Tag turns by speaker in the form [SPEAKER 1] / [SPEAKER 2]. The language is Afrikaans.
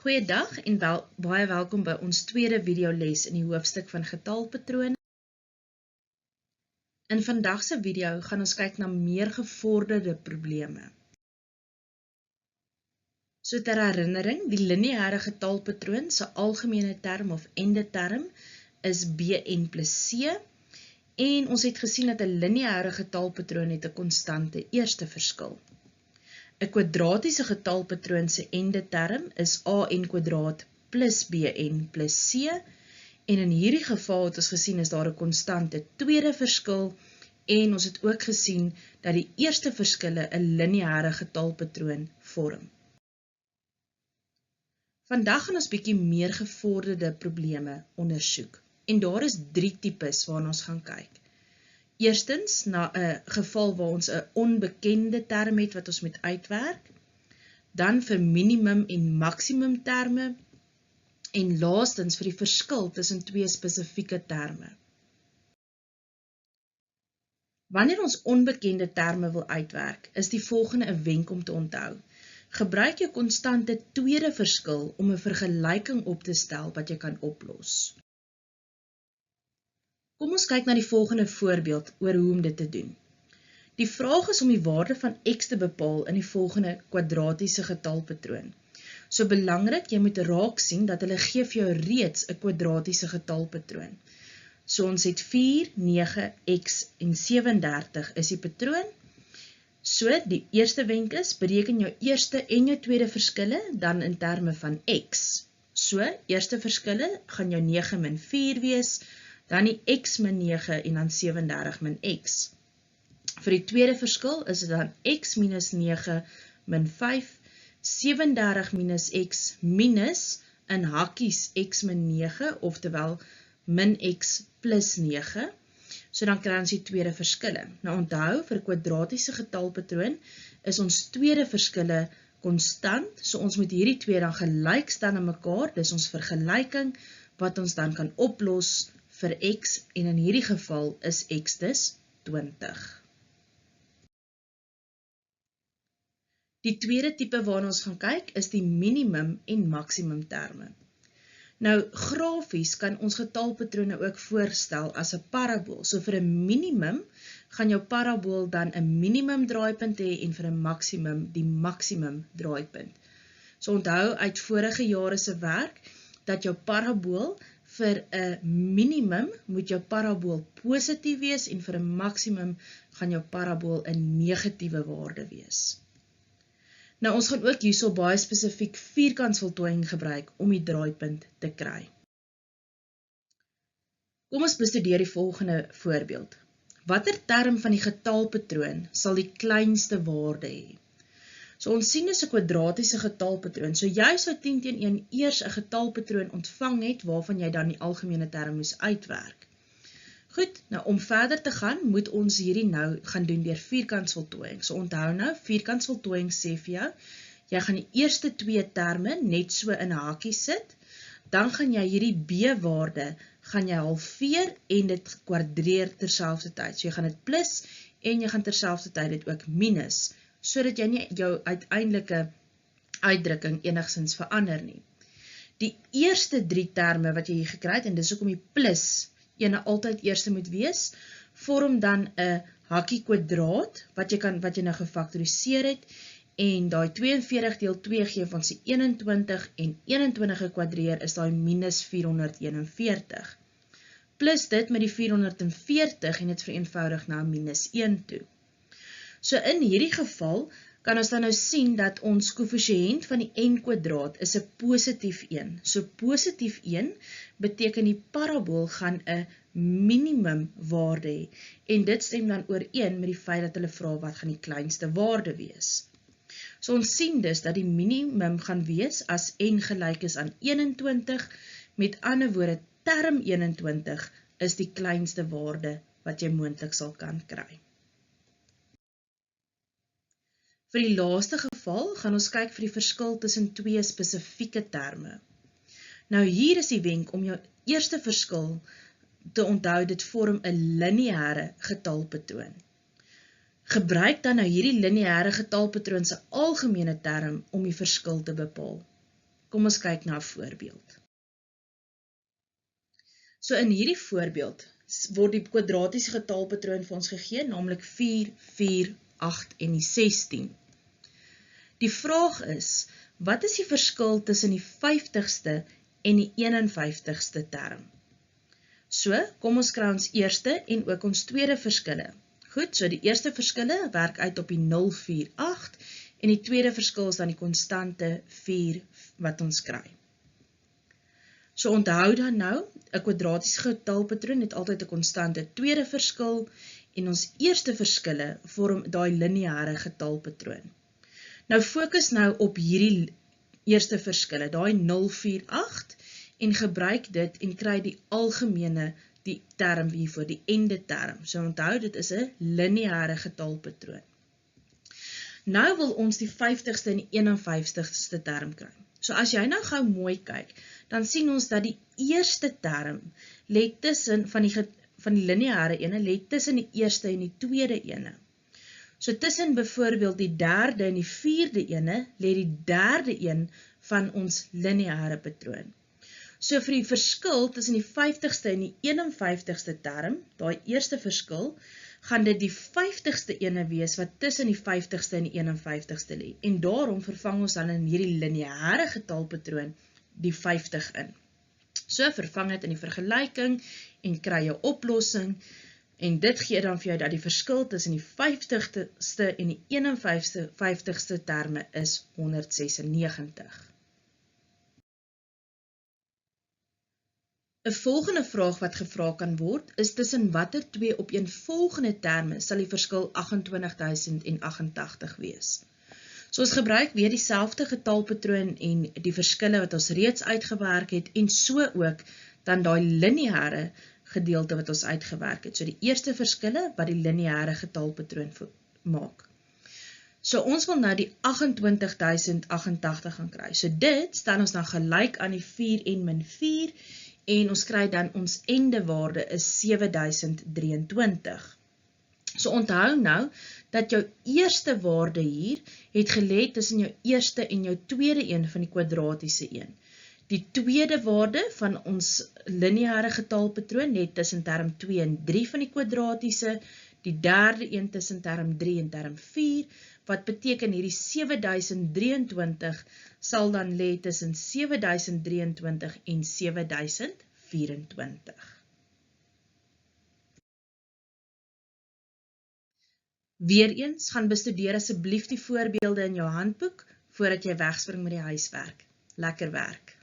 [SPEAKER 1] Goeiedag en baie welkom by ons tweede videoles in die hoofstuk van getalpatrone. In vandag se video gaan ons kyk na meer gevorderde probleme. So ter herinnering, die lineêre getalpatroon se algemene term of endeterm is Bn plus C en ons het gesien dat 'n lineêre getalpatroon het 'n konstante eerste verskil. 'n kwadratiese getalpatroon se endeterm is an² plus bn plus c en in hierdie geval het ons gesien is daar 'n konstante tweede verskil en ons het ook gesien dat die eerste verskille 'n lineêre getalpatroon vorm. Vandag gaan ons bietjie meer gevorderde probleme ondersoek en daar is 3 tipes waarna ons gaan kyk. Eerstens na 'n geval waar ons 'n onbekende term het wat ons moet uitwerk, dan vir minimum en maksimum terme en laastens vir die verskil tussen 2 spesifieke terme. Wanneer ons onbekende terme wil uitwerk, is die volgende 'n wenk om te onthou. Gebruik jou konstante tweede verskil om 'n vergelyking op te stel wat jy kan oplos. Kom ons kyk na die volgende voorbeeld oor hoe om dit te doen. Die vraag is om die waarde van x te bepaal in die volgende kwadratiese getalpatroon. So belangrik, jy moet raak sien dat hulle gee vir jou reeds 'n kwadratiese getalpatroon. So ons het 4, 9, x en 37 is die patroon. So die eerste wenk is, bereken jou eerste en jou tweede verskille dan in terme van x. So, eerste verskille gaan jou 9 min 4 wees, dan die x min 9 en dan 37 min x. Vir die tweede verskil is dit dan x minus 9 min 5, 37 minus x minus in hakkies x min 9, oftewel min x plus 9. So dan kry ons die tweede verskille. Nou onthou, vir kwadratiese getalpatroon is ons tweede verskille konstant, so ons moet hierdie twee dan gelyk stel aan mekaar, dis ons vergelyking wat ons dan kan oplos vir x en in hierdie geval is x dus 20. Die tweede tipe waarna ons gaan kyk is die minimum en maksimum terme. Nou grafies kan ons getalpatrone ook voorstel as 'n parabool. So vir 'n minimum gaan jou parabool dan 'n minimum draaipunt hê en vir 'n maksimum die maksimum draaipunt. So onthou uit vorige jare se werk dat jou parabool vir 'n minimum moet jou parabool positief wees en vir 'n maksimum gaan jou parabool 'n negatiewe waarde wees. Nou ons gaan ook hierso baie spesifiek vierkantsvoltooiing gebruik om die draaipunt te kry. Kom ons bestudeer die volgende voorbeeld. Watter term van die getalpatroon sal die kleinste waarde hê? So ons sien dis 'n kwadratiese getalpatroon. So jy sou 10/1 eers 'n getalpatroon ontvang het waarvan jy dan die algemene term moes uitwerk. Goed, nou om verder te gaan, moet ons hierdie nou gaan doen deur vierkantsvoltooiing. So onthou nou, vierkantsvoltooiing sê vir jou, jy gaan die eerste 2 terme net so in 'n hakkie sit, dan gaan jy hierdie b-waarde gaan jy halveer en dit kwadreer terselfdertyd. So jy gaan dit plus en jy gaan terselfdertyd dit ook minus, sodat jy nie jou uiteindelike uitdrukking enigsins verander nie. Die eerste 3 terme wat jy hier gekry het, en dis hoekom die plus ene altyd eerste moet wees, vorm dan 'n hakkie kwadraat wat jy nou gefaktoriseer het en daai 42 deel 2 gee ons die 21 en 21 gekwadreer is daai minus 441. Plus dit met die 440 en dit vereenvoudig na minus 1 toe. So in hierdie geval kan ons dan nou sien dat ons koëffisiënt van die n² is 'n positief 1. So positief 1 beteken die parabool gaan 'n minimum waarde hê en dit stem dan ooreen met die feit dat hulle vra wat gaan die kleinste waarde wees. So ons sien dus dat die minimum gaan wees as n gelyk is aan 21, met ander woorde term 21 is die kleinste waarde wat jy moontlik sal kan kry. Vir die laaste geval gaan ons kyk vir die verskil tussen 2 spesifieke terme. Nou hier is die wenk om jou eerste verskil te onthou, dit vorm 'n lineêre getalpatroon. Gebruik dan nou hierdie lineêre getalpatroon se algemene term om die verskil te bepaal. Kom ons kyk na 'n voorbeeld. So in hierdie voorbeeld word die kwadratiese getalpatroon vir ons gegee, naamlik 4, 4, 8 en die 16. Die vraag is, wat is die verskil tussen die 50ste en die 51ste term? So, kom ons kry ons eerste en ook ons tweede verskille. Goed, so die eerste verskille werk uit op die 0, 4, 8 en die tweede verskil is dan die konstante 4 wat ons kry. So onthou dan nou, 'n kwadratiese getalpatroon het altyd 'n konstante tweede verskil en ons eerste verskille vorm daai lineêre getalpatroon. Nou fokus nou op hierdie eerste verskille, daai 0, 4, 8 en gebruik dit en kry die algemene die term hiervoor, die ende term. So onthou, dit is 'n lineêre getalpatroon. Nou wil ons die 50ste en die 51ste term kry. So as jy nou gou mooi kyk, dan sien ons dat die eerste term lê tussen van die lineêre ene lê tussen die eerste en die tweede ene. So tussen byvoorbeeld die derde en die vierde ene lê die derde een van ons lineêre patroon. So vir die verskil tussen die 50ste en die 51ste term, daai eerste verskil, gaan dit die 50ste ene wees wat tussen die 50ste en die 51ste lê. En daarom vervang ons dan in hierdie lineêre getalpatroon die 50 in. So vervang dit in die vergelyking en kry 'n oplossing en dit gee dan vir jou dat die verskil tussen die 50ste en die 51ste terme is 196. 'n Volgende vraag wat gevra kan word, is tussen watter twee opeenvolgende terme sal die verskil 28.088 wees? So ons gebruik weer dieselfde getalpatroon en die verskille wat ons reeds uitgewerk het en so ook dan daai lineêre gedeelte wat ons uitgewerk het. So die eerste verskille wat die lineêre getalpatroon maak. So ons wil nou die 28.088 gaan kry. So dit stel ons dan gelyk aan die 4n min 4 en ons kry dan ons endewaarde is 7023. So onthou nou dat jou eerste waarde hier het gelê tussen jou eerste en jou tweede een van die kwadratiese een. Die tweede waarde van ons lineêre getalpatroon het tussen term 2 en 3 van die kwadratiese, die derde een tussen term 3 en term 4, wat beteken hierdie 7023 sal dan lê tussen 7023 en 7024. Weereens gaan bestudeer asseblief die voorbeelde in jou handboek voordat jy wegspring met die huiswerk. Lekker werk!